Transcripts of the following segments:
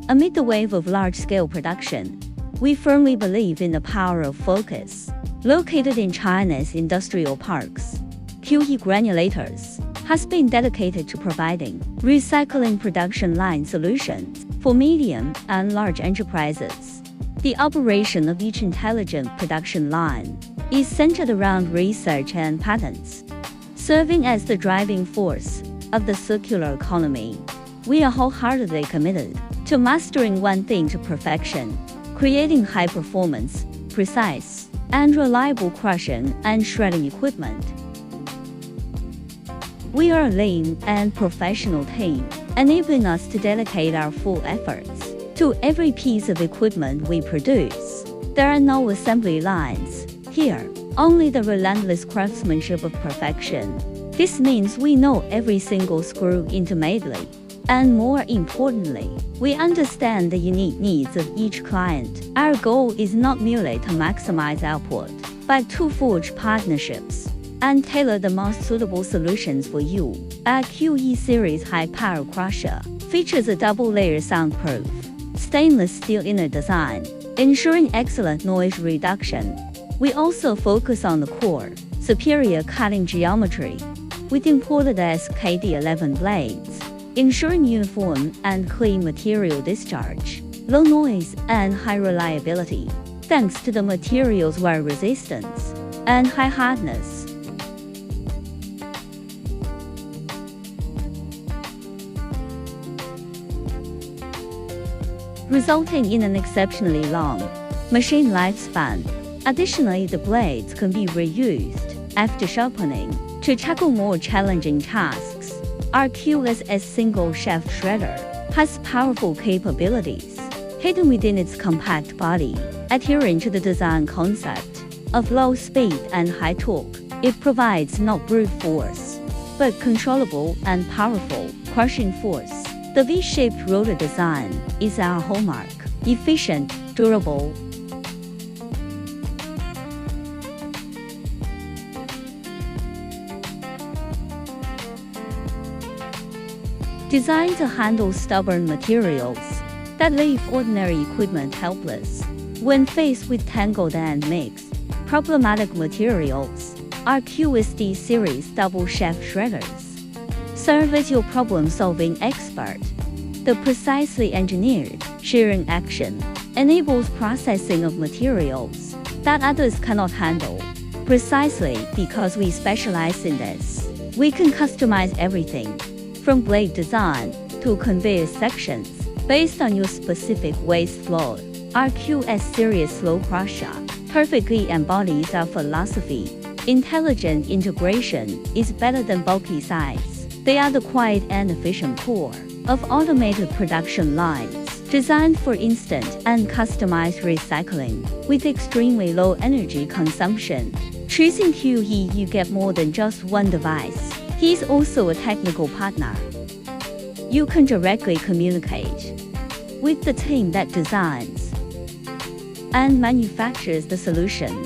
Amid the wave of large-scale production, we firmly believe in the power of focus. Located in China's industrial parks, QE Granulators has been dedicated to providing recycling production line solutions for medium and large enterprises. The operation of each intelligent production line is centered around research and patents, serving as the driving force of the circular economy. We are wholeheartedly committed to mastering one thing to perfection, creating high-performance, precise, and reliable crushing and shredding equipment. We are a lean and professional team, enabling us to dedicate our full efforts to every piece of equipment we produce. There are no assembly lines here, only the relentless craftsmanship of perfection. This means we know every single screw intimately, and more importantly, we understand the unique needs of each client. Our goal is not merely to maximize output, but to forge partnerships and tailor the most suitable solutions for you. Our QE Series high-power crusher features a double-layer soundproof stainless steel inner design, ensuring excellent noise reduction. We also focus on the core, superior cutting geometry, with imported SKD11 blades, ensuring uniform and clean material discharge, low noise, and high reliability, thanks to the material's wear resistance and high hardness. Resulting in an exceptionally long machine lifespan. Additionally, the blades can be reused after sharpening to tackle more challenging tasks. Our QSS single shaft shredder has powerful capabilities hidden within its compact body. Adhering to the design concept of low speed and high torque, it provides not brute force, but controllable and powerful crushing force. The V-shaped rotor design is our hallmark, efficient, durable. Designed to handle stubborn materials that leave ordinary equipment helpless. When faced with tangled and mixed, problematic materials, our QSD series double shaft shredders serve as your problem-solving expert. The precisely engineered shearing action enables processing of materials that others cannot handle. Precisely because we specialize in this, we can customize everything from blade design to conveyor sections based on your specific waste flow. Our QS series slow crusher perfectly embodies our philosophy. Intelligent integration is better than bulky size. They are the quiet and efficient core of automated production lines, designed for instant and customized recycling with extremely low energy consumption. Choosing QE, you get more than just one device. He's also a technical partner. You can directly communicate with the team that designs and manufactures the solution.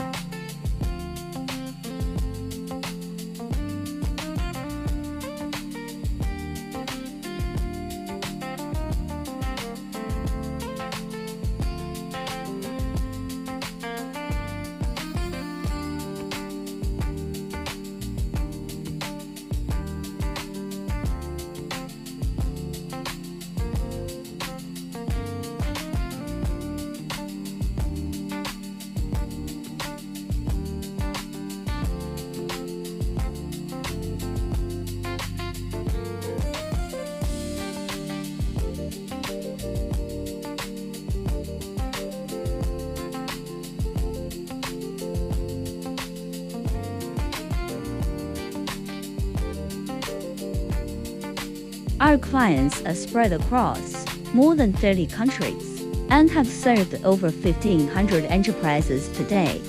Our clients are spread across more than 30 countries and have served over 1,500 enterprises to date.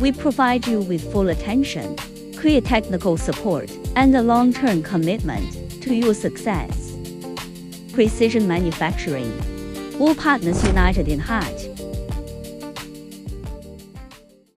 We provide you with full attention, clear technical support, and a long-term commitment to your success. Precision manufacturing. All partners united in heart.